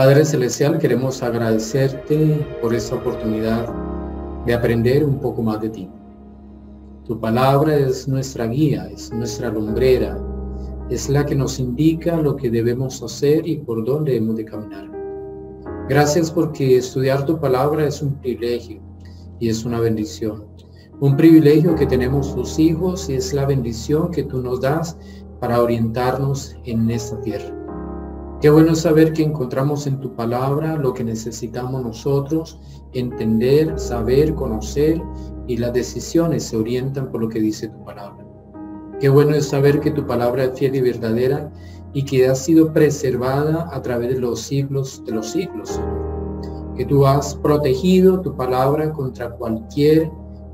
Padre Celestial, queremos agradecerte por esta oportunidad de aprender un poco más de ti. Tu palabra es nuestra guía, es nuestra lumbrera, es la que nos indica lo que debemos hacer y por dónde hemos de caminar. Gracias porque estudiar tu palabra es un privilegio y es una bendición. Un privilegio que tenemos tus hijos y es la bendición que tú nos das para orientarnos en esta tierra. Qué bueno saber que encontramos en tu palabra lo que necesitamos nosotros entender, saber, conocer, y las decisiones se orientan por lo que dice tu palabra. Qué bueno es saber que tu palabra es fiel y verdadera y que ha sido preservada a través de los siglos, Señor. Que tú has protegido tu palabra contra cualquier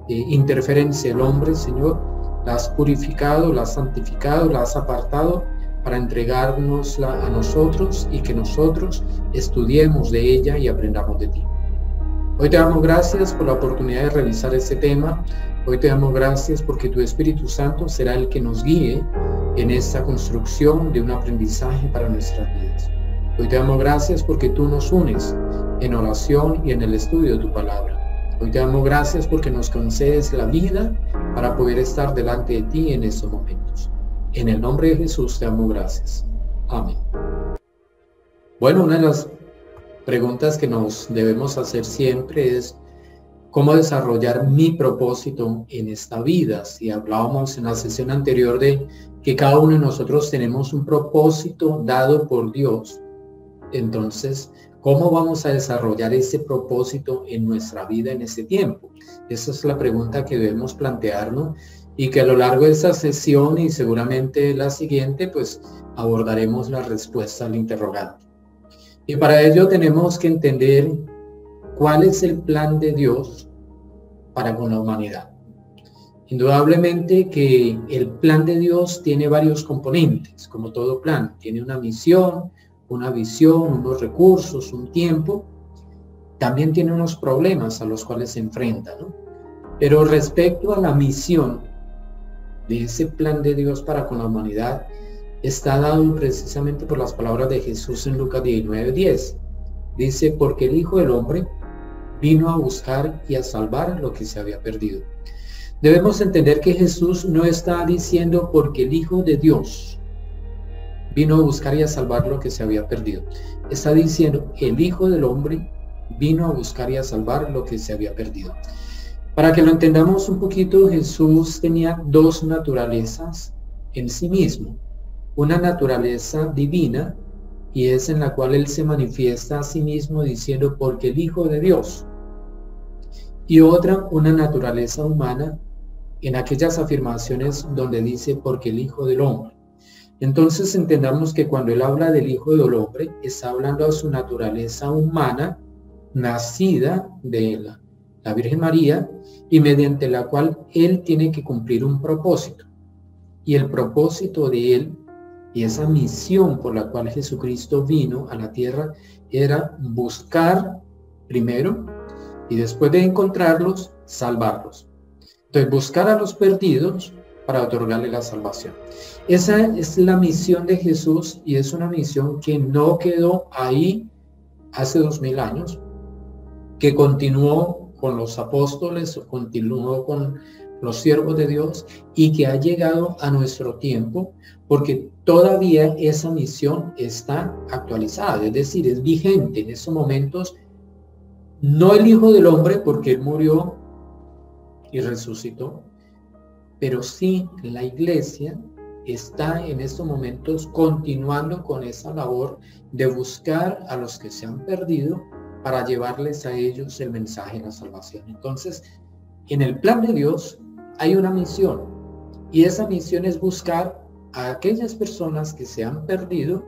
interferencia del hombre, Señor. La has purificado, la has santificado, la has apartado para entregárnosla a nosotros y que nosotros estudiemos de ella y aprendamos de ti. Hoy te damos gracias por la oportunidad de revisar este tema. Hoy te damos gracias porque tu Espíritu Santo será el que nos guíe en esta construcción de un aprendizaje para nuestras vidas. Hoy te damos gracias porque tú nos unes en oración y en el estudio de tu palabra. Hoy te damos gracias porque nos concedes la vida para poder estar delante de ti en estos momentos. En el nombre de Jesús te damos gracias. Amén. Bueno, una de las preguntas que nos debemos hacer siempre es ¿cómo desarrollar mi propósito en esta vida? Si hablábamos en la sesión anterior de que cada uno de nosotros tenemos un propósito dado por Dios, entonces, ¿cómo vamos a desarrollar ese propósito en nuestra vida en ese tiempo? Esa es la pregunta que debemos plantearnos y que a lo largo de esta sesión y seguramente la siguiente, pues abordaremos la respuesta al interrogante. Y para ello tenemos que entender cuál es el plan de Dios para con la humanidad. Indudablemente que el plan de Dios tiene varios componentes, como todo plan. Tiene una misión, una visión, unos recursos, un tiempo. También tiene unos problemas a los cuales se enfrenta, ¿no? Pero respecto a la misión de ese plan de Dios para con la humanidad, está dado precisamente por las palabras de Jesús en Lucas 19:10. Dice, porque el Hijo del Hombre vino a buscar y a salvar lo que se había perdido. Debemos entender que Jesús no está diciendo porque el Hijo de Dios vino a buscar y a salvar lo que se había perdido. Está diciendo, el Hijo del Hombre vino a buscar y a salvar lo que se había perdido. Para que lo entendamos un poquito, Jesús tenía dos naturalezas en sí mismo. Una naturaleza divina, y es en la cual Él se manifiesta a sí mismo diciendo, porque el Hijo de Dios. Y otra, una naturaleza humana, en aquellas afirmaciones donde dice, porque el Hijo del Hombre. Entonces entendamos que cuando Él habla del Hijo del Hombre, está hablando de su naturaleza humana, nacida de la Virgen María, y mediante la cual Él tiene que cumplir un propósito. Y el propósito de Él, y esa misión por la cual Jesucristo vino a la tierra, era buscar primero, y después de encontrarlos, salvarlos. Entonces, buscar a los perdidos para otorgarle la salvación. Esa es la misión de Jesús, y es una misión que no quedó ahí hace 2000 años, que continuó con los apóstoles, continuó con los siervos de Dios, y que ha llegado a nuestro tiempo, porque todavía esa misión está actualizada, es decir, es vigente en estos momentos. No el Hijo del Hombre, porque Él murió y resucitó, pero sí la Iglesia está en estos momentos continuando con esa labor de buscar a los que se han perdido para llevarles a ellos el mensaje de la salvación. Entonces, en el plan de Dios hay una misión, y esa misión es buscar a aquellas personas que se han perdido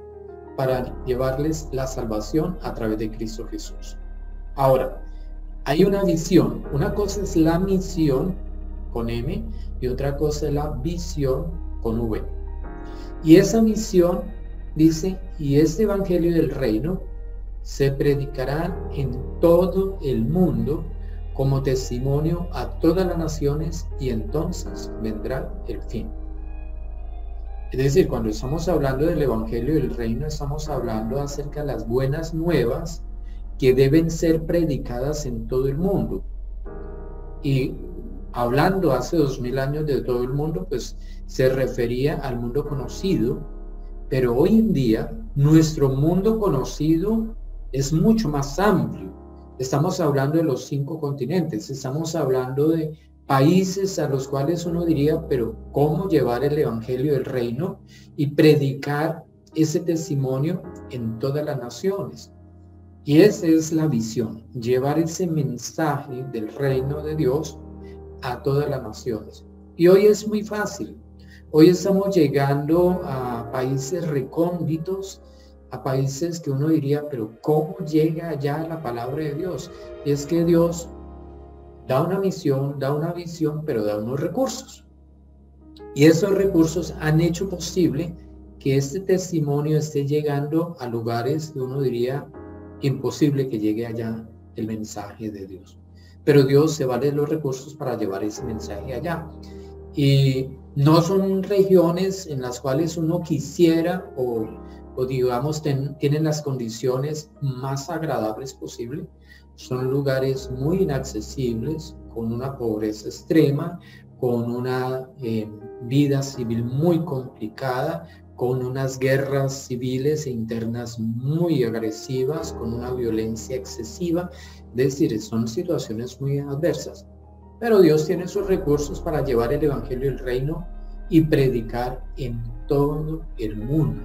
para llevarles la salvación a través de Cristo Jesús. Ahora, hay una visión. Una cosa es la misión con M y otra cosa es la visión con V. Y esa misión dice, y este evangelio del reino se predicará en todo el mundo como testimonio a todas las naciones, y entonces vendrá el fin. Es decir, cuando estamos hablando del Evangelio del Reino, estamos hablando acerca de las buenas nuevas que deben ser predicadas en todo el mundo. Y hablando hace 2000 años de todo el mundo, pues se refería al mundo conocido, pero hoy en día nuestro mundo conocido es mucho más amplio. Estamos hablando de los 5 continentes, estamos hablando de países a los cuales uno diría, pero ¿cómo llevar el Evangelio del Reino y predicar ese testimonio en todas las naciones? Y esa es la visión, llevar ese mensaje del reino de Dios a todas las naciones. Y hoy es muy fácil. Hoy estamos llegando a países recónditos, a países que uno diría, pero ¿cómo llega allá la palabra de Dios? Y es que Dios da una misión, da una visión, pero da unos recursos. Y esos recursos han hecho posible que este testimonio esté llegando a lugares que uno diría imposible que llegue allá el mensaje de Dios. Pero Dios se vale de los recursos para llevar ese mensaje allá. Y no son regiones en las cuales uno quisiera o digamos tienen las condiciones más agradables posible. Son lugares muy inaccesibles, con una pobreza extrema, con una vida civil muy complicada, con unas guerras civiles e internas muy agresivas, con una violencia excesiva. Es decir, son situaciones muy adversas. Pero Dios tiene sus recursos para llevar el Evangelio del Reino y predicar en todo el mundo.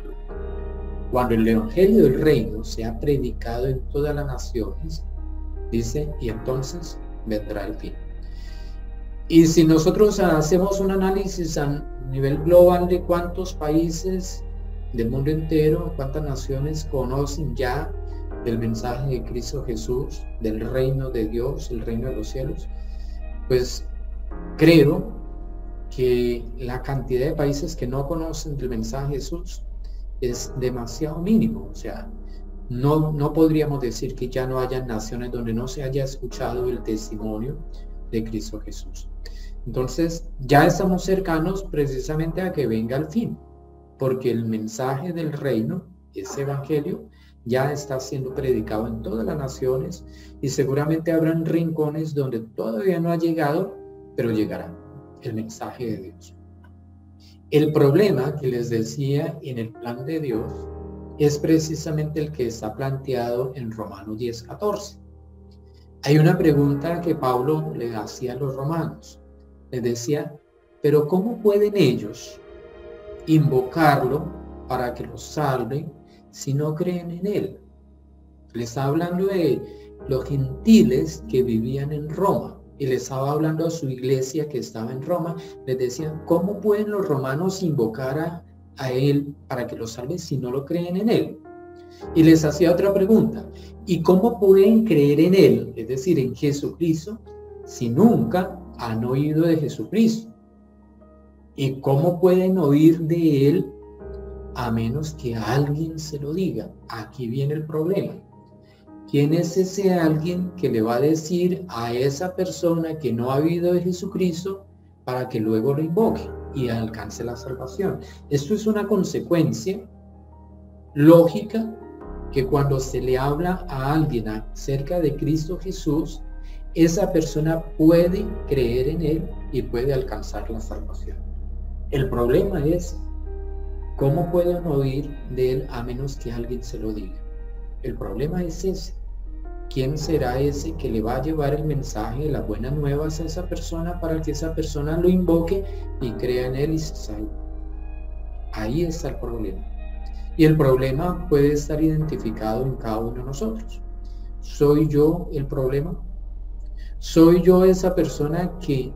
Cuando el Evangelio del Reino sea predicado en todas las naciones, dice, y entonces vendrá el fin. Y si nosotros hacemos un análisis a nivel global de cuántos países del mundo entero, cuántas naciones conocen ya el mensaje de Cristo Jesús, del reino de Dios, el reino de los cielos, pues creo que la cantidad de países que no conocen el mensaje de Jesús es demasiado mínimo. O sea, no podríamos decir que ya no haya naciones donde no se haya escuchado el testimonio de Cristo Jesús. Entonces ya estamos cercanos precisamente a que venga el fin, porque el mensaje del reino, ese evangelio, ya está siendo predicado en todas las naciones y seguramente habrán rincones donde todavía no ha llegado, pero llegará el mensaje de Dios. El problema que les decía en el plan de Dios es precisamente el que está planteado en Romanos 10:14. Hay una pregunta que Pablo le hacía a los romanos. Les decía, pero ¿cómo pueden ellos invocarlo para que los salve si no creen en él? Les estaba hablando de los gentiles que vivían en Roma y les estaba hablando a su iglesia que estaba en Roma. Les decían, ¿cómo pueden los romanos invocar a él para que los salve si no lo creen en él? Y les hacía otra pregunta, ¿y cómo pueden creer en él, es decir, en Jesucristo, si nunca han oído de Jesucristo? ¿Y cómo pueden oír de él a menos que alguien se lo diga? Aquí viene el problema. ¿Quién es ese alguien que le va a decir a esa persona que no ha oído de Jesucristo para que luego lo invoque y alcance la salvación? Esto es una consecuencia lógica, que cuando se le habla a alguien acerca de Cristo Jesús, esa persona puede creer en él y puede alcanzar la salvación. El problema es, ¿cómo pueden oír de él a menos que alguien se lo diga? El problema es ese. ¿Quién será ese que le va a llevar el mensaje de las buenas nuevas a esa persona para que esa persona lo invoque y crea en él y se salve? Ahí está el problema. Y el problema puede estar identificado en cada uno de nosotros. ¿Soy yo el problema? ¿Soy yo esa persona que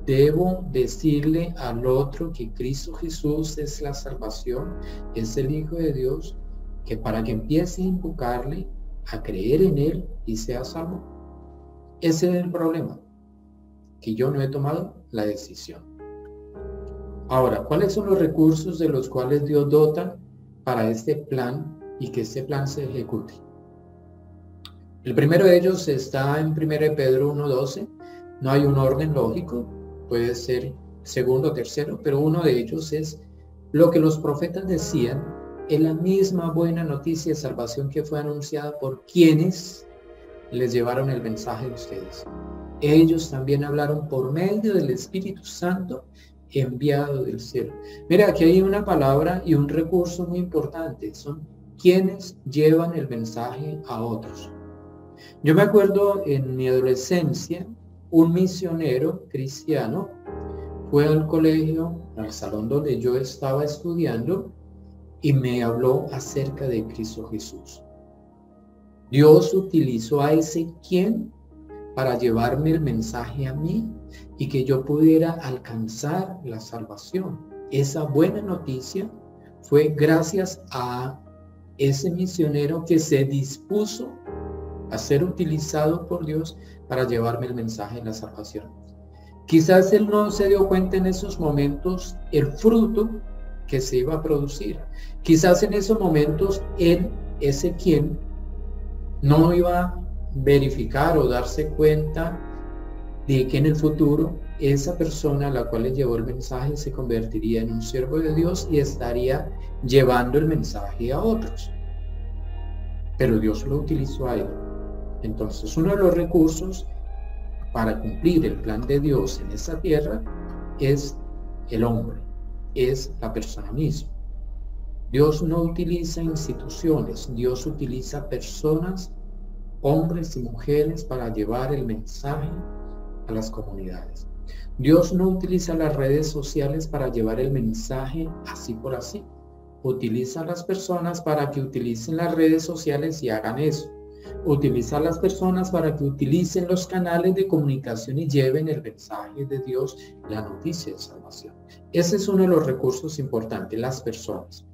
debo decirle al otro que Cristo Jesús es la salvación, es el Hijo de Dios, que para que empiece a invocarle, a creer en él y sea salvo? Ese es el problema, que yo no he tomado la decisión. Ahora, ¿cuáles son los recursos de los cuales Dios dota para este plan y que este plan se ejecute? El primero de ellos está en 1 Pedro 1:12. No hay un orden lógico, puede ser segundo o tercero, pero uno de ellos es Lo que los profetas decían es la misma buena noticia de salvación que fue anunciada por quienes les llevaron el mensaje de ustedes. Ellos también hablaron por medio del Espíritu Santo enviado del cielo. Mira, aquí hay una palabra y un recurso muy importante. Son quienes llevan el mensaje a otros. Yo me acuerdo en mi adolescencia, un misionero cristiano fue al colegio, al salón donde yo estaba estudiando, y me habló acerca de Cristo Jesús. Dios utilizó a ese quien para llevarme el mensaje a mí y que yo pudiera alcanzar la salvación. Esa buena noticia fue gracias a ese misionero que se dispuso a ser utilizado por Dios para llevarme el mensaje de la salvación. Quizás él no se dio cuenta en esos momentos el fruto que se iba a producir. Quizás en esos momentos él, ese quien, no iba a verificar o darse cuenta de que en el futuro esa persona a la cual le llevó el mensaje se convertiría en un siervo de Dios y estaría llevando el mensaje a otros. Pero Dios lo utilizó a él. Entonces, uno de los recursos para cumplir el plan de Dios en esta tierra es el hombre, es la persona misma. Dios no utiliza instituciones, Dios utiliza personas, hombres y mujeres para llevar el mensaje a las comunidades. Dios no utiliza las redes sociales para llevar el mensaje así por así. Utiliza a las personas para que utilicen las redes sociales y hagan eso. Utiliza a las personas para que utilicen los canales de comunicación y lleven el mensaje de Dios, la noticia de salvación. Ese es uno de los recursos importantes, las personas.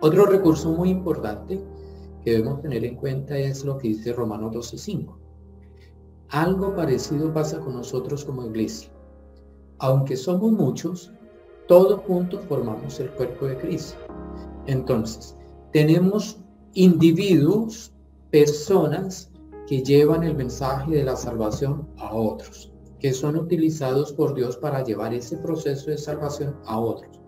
Otro recurso muy importante que debemos tener en cuenta es lo que dice Romanos 12:5. Algo parecido pasa con nosotros como iglesia. Aunque somos muchos, todos juntos formamos el cuerpo de Cristo. Entonces, tenemos individuos, personas que llevan el mensaje de la salvación a otros, que son utilizados por Dios para llevar ese proceso de salvación a otros.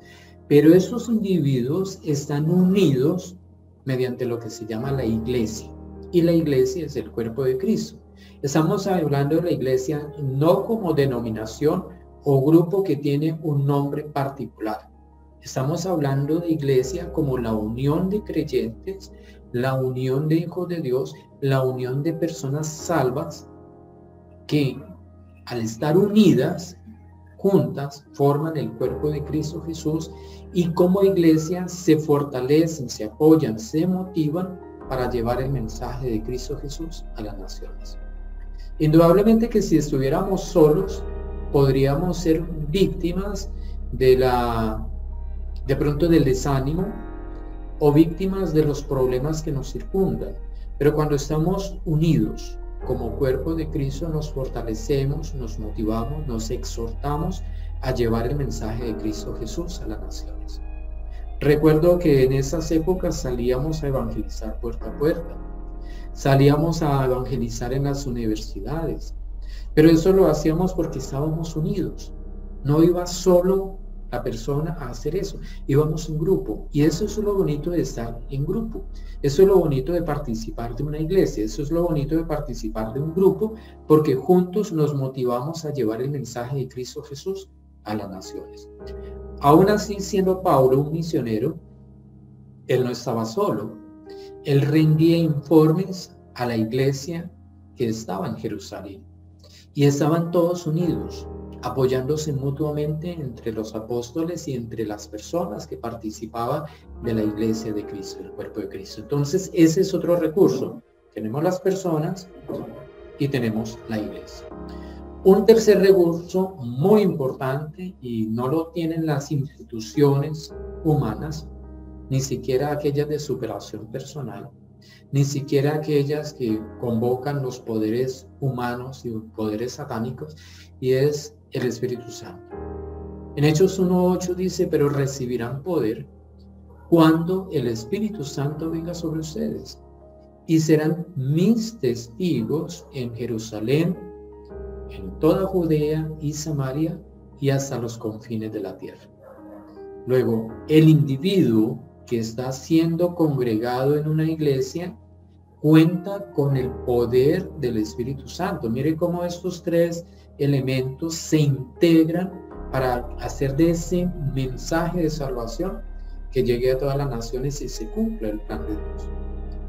Pero esos individuos están unidos mediante lo que se llama la iglesia. Y la iglesia es el cuerpo de Cristo. Estamos hablando de la iglesia no como denominación o grupo que tiene un nombre particular. Estamos hablando de iglesia como la unión de creyentes, la unión de hijos de Dios, la unión de personas salvas que al estar unidas, juntas, forman el cuerpo de Cristo Jesús y como iglesia se fortalecen, se apoyan, se motivan para llevar el mensaje de Cristo Jesús a las naciones. Indudablemente que si estuviéramos solos, podríamos ser víctimas de pronto del desánimo o víctimas de los problemas que nos circundan. Pero cuando estamos unidos como cuerpo de Cristo, nos fortalecemos, nos motivamos, nos exhortamos a llevar el mensaje de Cristo Jesús a las naciones. Recuerdo que en esas épocas salíamos a evangelizar puerta a puerta, salíamos a evangelizar en las universidades, pero eso lo hacíamos porque estábamos unidos. No iba solo la persona a hacer eso, íbamos en grupo, y eso es lo bonito de estar en grupo. Eso es lo bonito de participar de una iglesia, eso es lo bonito de participar de un grupo, porque juntos nos motivamos a llevar el mensaje de Cristo Jesús a las naciones. Aún así, siendo Pablo un misionero, él no estaba solo. Él rendía informes a la iglesia que estaba en Jerusalén. Y estaban todos unidos, apoyándose mutuamente entre los apóstoles y entre las personas que participaban de la iglesia de Cristo, el cuerpo de Cristo. Entonces, ese es otro recurso. Tenemos las personas y tenemos la iglesia. Un tercer recurso muy importante, y no lo tienen las instituciones humanas, ni siquiera aquellas de superación personal, ni siquiera aquellas que convocan los poderes humanos y poderes satánicos, y es el Espíritu Santo. En Hechos 1:8 dice, pero recibirán poder cuando el Espíritu Santo venga sobre ustedes, y serán mis testigos en Jerusalén, en toda Judea y Samaria, y hasta los confines de la tierra. Luego, el individuo que está siendo congregado en una iglesia cuenta con el poder del Espíritu Santo. Mire cómo estos tres elementos se integran para hacer de ese mensaje de salvación que llegue a todas las naciones y se cumpla el plan de Dios.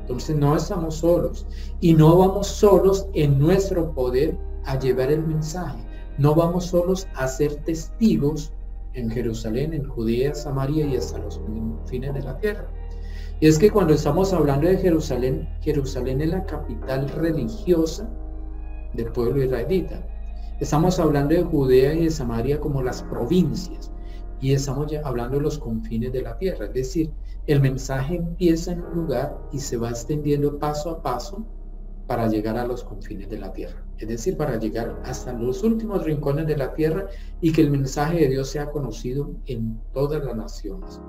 Entonces no estamos solos y no vamos solos en nuestro poder a llevar el mensaje. No vamos solos a ser testigos en Jerusalén, en Judea, Samaria y hasta los fines de la tierra. Y es que cuando estamos hablando de Jerusalén, Jerusalén es la capital religiosa del pueblo israelita. Estamos hablando de Judea y de Samaria como las provincias. Y estamos ya hablando de los confines de la tierra. Es decir, el mensaje empieza en un lugar y se va extendiendo paso a paso para llegar a los confines de la tierra. Es decir, para llegar hasta los últimos rincones de la tierra y que el mensaje de Dios sea conocido en todas las naciones.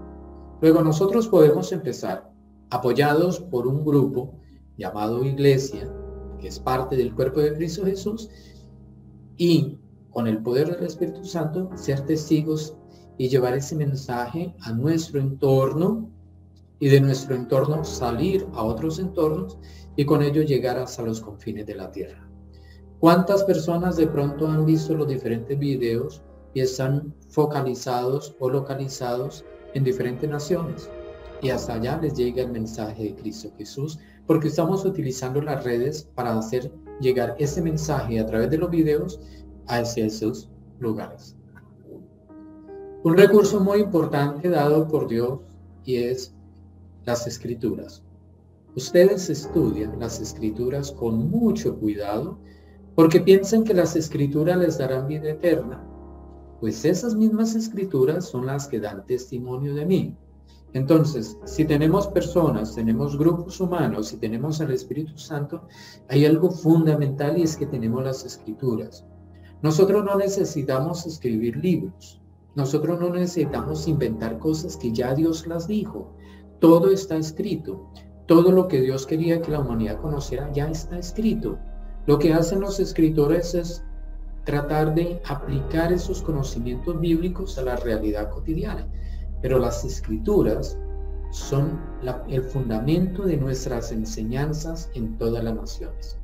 Luego nosotros podemos empezar, apoyados por un grupo llamado Iglesia, que es parte del cuerpo de Cristo Jesús, y con el poder del Espíritu Santo, ser testigos y llevar ese mensaje a nuestro entorno, y de nuestro entorno salir a otros entornos, y con ello llegar hasta los confines de la tierra. ¿Cuántas personas de pronto han visto los diferentes videos y están focalizados o localizados en diferentes naciones? Y hasta allá les llega el mensaje de Cristo Jesús, porque estamos utilizando las redes para hacer llegar ese mensaje a través de los videos hacia esos lugares. Un recurso muy importante dado por Dios y es las Escrituras. Ustedes estudian las Escrituras con mucho cuidado porque piensan que las Escrituras les darán vida eterna. Pues esas mismas Escrituras son las que dan testimonio de mí. Entonces, si tenemos personas, tenemos grupos humanos y tenemos al Espíritu Santo, hay algo fundamental y es que tenemos las Escrituras. Nosotros no necesitamos escribir libros. Nosotros no necesitamos inventar cosas que ya Dios las dijo. Todo está escrito. Todo lo que Dios quería que la humanidad conociera ya está escrito. Lo que hacen los escritores es tratar de aplicar esos conocimientos bíblicos a la realidad cotidiana. Pero las Escrituras son el fundamento de nuestras enseñanzas en todas las naciones.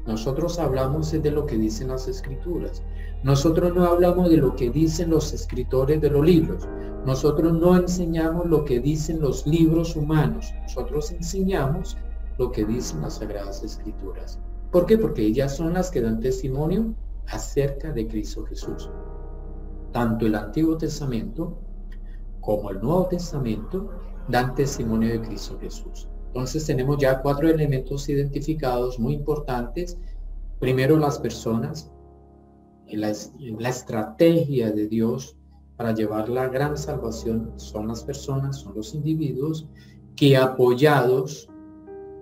Nosotros hablamos de lo que dicen las Escrituras. Nosotros no hablamos de lo que dicen los escritores de los libros. Nosotros no enseñamos lo que dicen los libros humanos. Nosotros enseñamos lo que dicen las Sagradas Escrituras. ¿Por qué? Porque ellas son las que dan testimonio acerca de Cristo Jesús. Tanto el Antiguo Testamento como el Nuevo Testamento dan testimonio de Cristo Jesús. Entonces tenemos ya 4 elementos identificados muy importantes. Primero, las personas, la estrategia de Dios para llevar la gran salvación son las personas, son los individuos que apoyados,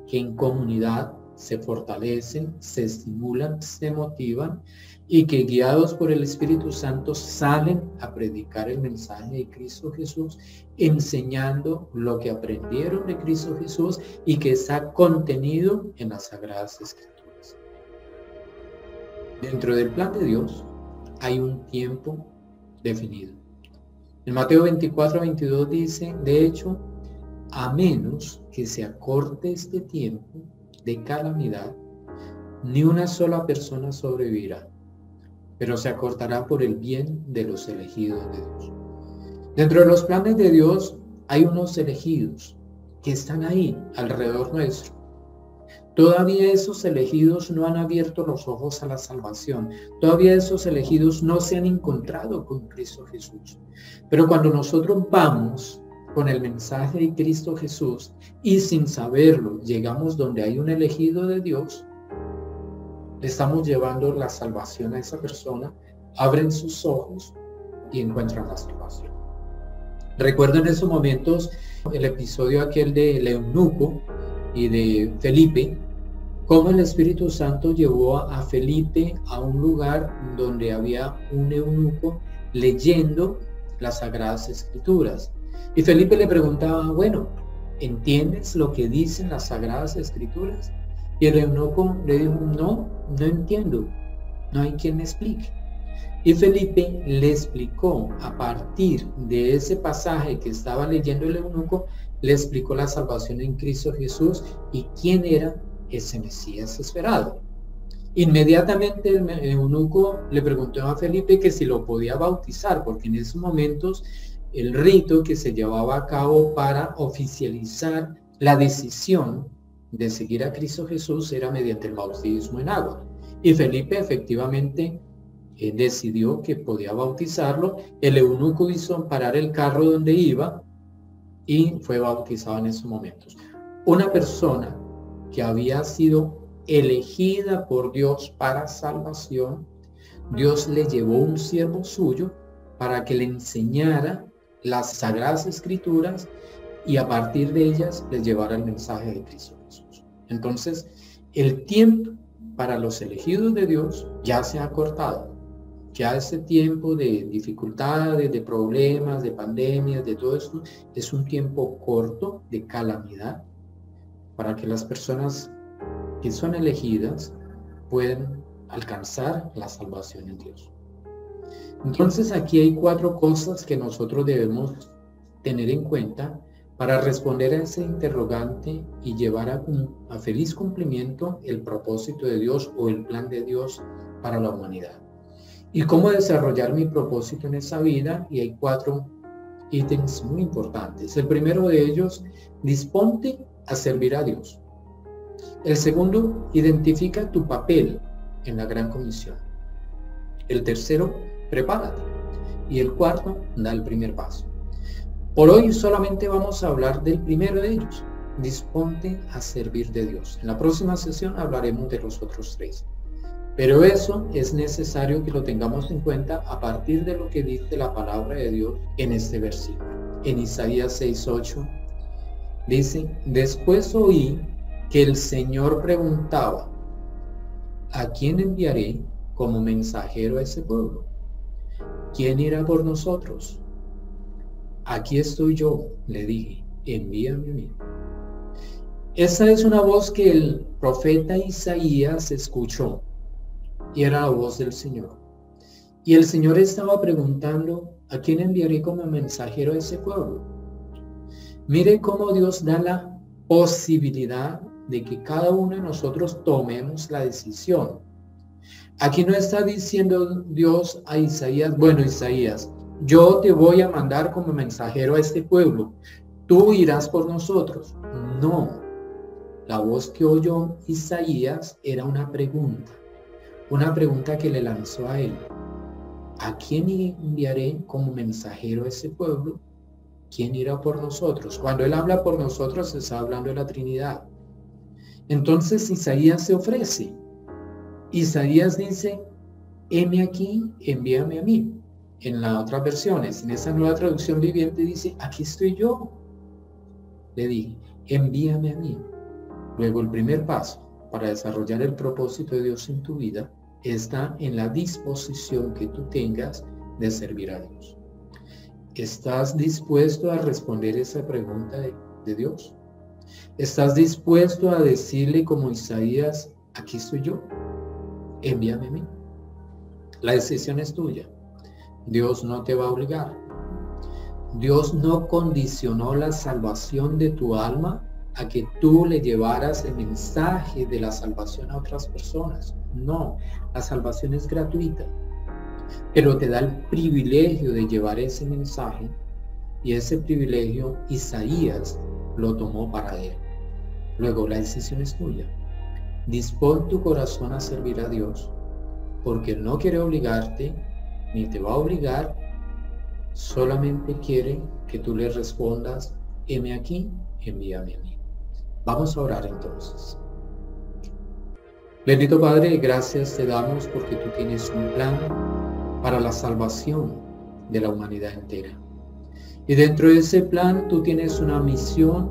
que en comunidad se fortalecen, se estimulan, se motivan y que guiados por el Espíritu Santo salen a predicar el mensaje de Cristo Jesús, enseñando lo que aprendieron de Cristo Jesús y que está contenido en las Sagradas Escrituras. Dentro del plan de Dios hay un tiempo definido. En Mateo 24:22 dice, de hecho, a menos que se acorte este tiempo de calamidad, ni una sola persona sobrevivirá, pero se acortará por el bien de los elegidos de Dios. Dentro de los planes de Dios hay unos elegidos que están ahí alrededor nuestro. Todavía esos elegidos no han abierto los ojos a la salvación. Todavía esos elegidos no se han encontrado con Cristo Jesús. Pero cuando nosotros vamos con el mensaje de Cristo Jesús y sin saberlo llegamos donde hay un elegido de Dios, le estamos llevando la salvación a esa persona, abren sus ojos y encuentran la salvación. Recuerdo en esos momentos el episodio aquel del eunuco y de Felipe, cómo el Espíritu Santo llevó a Felipe a un lugar donde había un eunuco leyendo las Sagradas Escrituras. Y Felipe le preguntaba, bueno, ¿entiendes lo que dicen las Sagradas Escrituras? Y el eunuco le dijo, no entiendo, no hay quien me explique. Y Felipe le explicó, a partir de ese pasaje que estaba leyendo el eunuco, le explicó la salvación en Cristo Jesús y quién era ese Mesías esperado. Inmediatamente el eunuco le preguntó a Felipe que si lo podía bautizar, porque en esos momentos el rito que se llevaba a cabo para oficializar la decisión de seguir a Cristo Jesús era mediante el bautismo en agua. Y Felipe efectivamente decidió que podía bautizarlo. El eunuco hizo parar el carro donde iba y fue bautizado en esos momentos. Una persona que había sido elegida por Dios para salvación, Dios le llevó un siervo suyo para que le enseñara las Sagradas Escrituras y a partir de ellas les llevara el mensaje de Cristo Jesús. Entonces, el tiempo para los elegidos de Dios ya se ha cortado. Ya ese tiempo de dificultades, de problemas, de pandemias, de todo esto, es un tiempo corto de calamidad para que las personas que son elegidas puedan alcanzar la salvación en Dios. Entonces aquí hay 4 cosas que nosotros debemos tener en cuenta para responder a ese interrogante y llevar a feliz cumplimiento el propósito de Dios o el plan de Dios para la humanidad. ¿Y cómo desarrollar mi propósito en esa vida? Y hay 4 ítems muy importantes. El primero de ellos, disponte a servir a Dios. El segundo, identifica tu papel en la gran comisión. El tercero, prepárate. Y el cuarto, da el primer paso. Por hoy solamente vamos a hablar del primero de ellos. Disponte a servir de Dios. En la próxima sesión hablaremos de los otros 3. Pero eso es necesario que lo tengamos en cuenta a partir de lo que dice la palabra de Dios en este versículo. En Isaías 6:8 dice: después oí que el Señor preguntaba, ¿a quién enviaré como mensajero a ese pueblo? ¿Quién irá por nosotros? Aquí estoy yo, le dije, envíame a mí. Esa es una voz que el profeta Isaías escuchó. Y era la voz del Señor. Y el Señor estaba preguntando, ¿a quién enviaré como mensajero a ese pueblo? Mire cómo Dios da la posibilidad de que cada uno de nosotros tomemos la decisión. Aquí no está diciendo Dios a Isaías, bueno, Isaías, yo te voy a mandar como mensajero a este pueblo, tú irás por nosotros. No, la voz que oyó Isaías era una pregunta que le lanzó a él. ¿A quién enviaré como mensajero a ese pueblo? ¿Quién irá por nosotros? Cuando él habla por nosotros, está hablando de la Trinidad. Entonces Isaías se ofrece. Isaías dice, heme aquí, envíame a mí. En las otras versiones, en esa nueva traducción viviente dice, aquí estoy yo. Le dije, envíame a mí. Luego el primer paso para desarrollar el propósito de Dios en tu vida está en la disposición que tú tengas de servir a Dios. ¿Estás dispuesto a responder esa pregunta de Dios? ¿Estás dispuesto a decirle como Isaías, aquí estoy yo, envíame a mí? La decisión es tuya. Dios no te va a obligar. Dios no condicionó la salvación de tu alma a que tú le llevaras el mensaje de la salvación a otras personas. No, la salvación es gratuita, pero te da el privilegio de llevar ese mensaje, y ese privilegio Isaías lo tomó para él. Luego la decisión es tuya. Dispón tu corazón a servir a Dios, porque Él no quiere obligarte, ni te va a obligar, solamente quiere que tú le respondas, heme aquí, envíame a mí. Vamos a orar entonces. Bendito Padre, gracias te damos porque tú tienes un plan para la salvación de la humanidad entera. Y dentro de ese plan tú tienes una misión,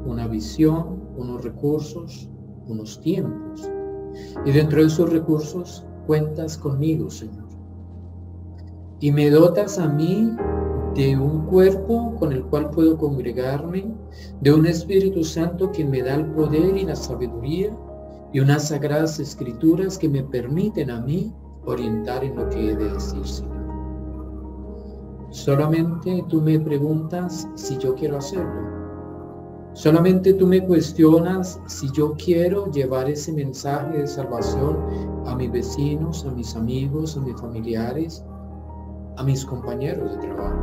una visión, unos recursos, unos tiempos. Y dentro de esos recursos cuentas conmigo, Señor. Y me dotas a mí de un cuerpo con el cual puedo congregarme, de un Espíritu Santo que me da el poder y la sabiduría, y unas sagradas escrituras que me permiten a mí orientar en lo que he de decir, Señor. Solamente tú me preguntas si yo quiero hacerlo. Solamente tú me cuestionas si yo quiero llevar ese mensaje de salvación a mis vecinos, a mis amigos, a mis familiares, a mis compañeros de trabajo.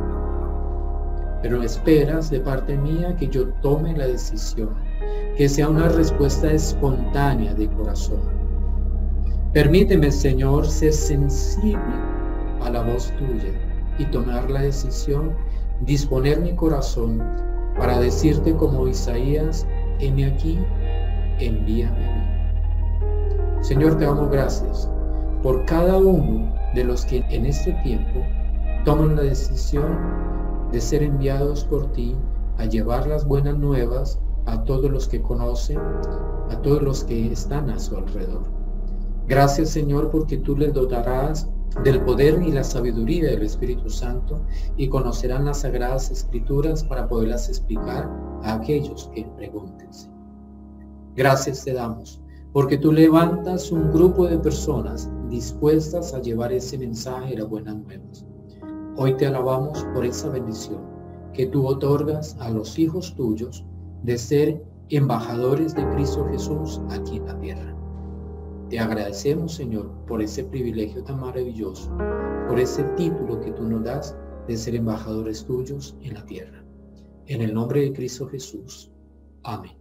Pero esperas de parte mía que yo tome la decisión, que sea una respuesta espontánea de corazón. Permíteme, Señor, ser sensible a la voz tuya y tomar la decisión, disponer mi corazón para decirte como Isaías: heme aquí, envíame a mí. Señor, te damos gracias por cada uno de los que en este tiempo toman la decisión de ser enviados por ti a llevar las buenas nuevas a todos los que conocen, a todos los que están a su alrededor. Gracias, Señor, porque tú les dotarás del poder y la sabiduría del Espíritu Santo y conocerán las Sagradas Escrituras para poderlas explicar a aquellos que pregunten. Gracias te damos, porque tú levantas un grupo de personas dispuestas a llevar ese mensaje de las buenas nuevas. Hoy te alabamos por esa bendición que tú otorgas a los hijos tuyos de ser embajadores de Cristo Jesús aquí en la tierra. Te agradecemos, Señor, por ese privilegio tan maravilloso, por ese título que tú nos das de ser embajadores tuyos en la tierra. En el nombre de Cristo Jesús. Amén.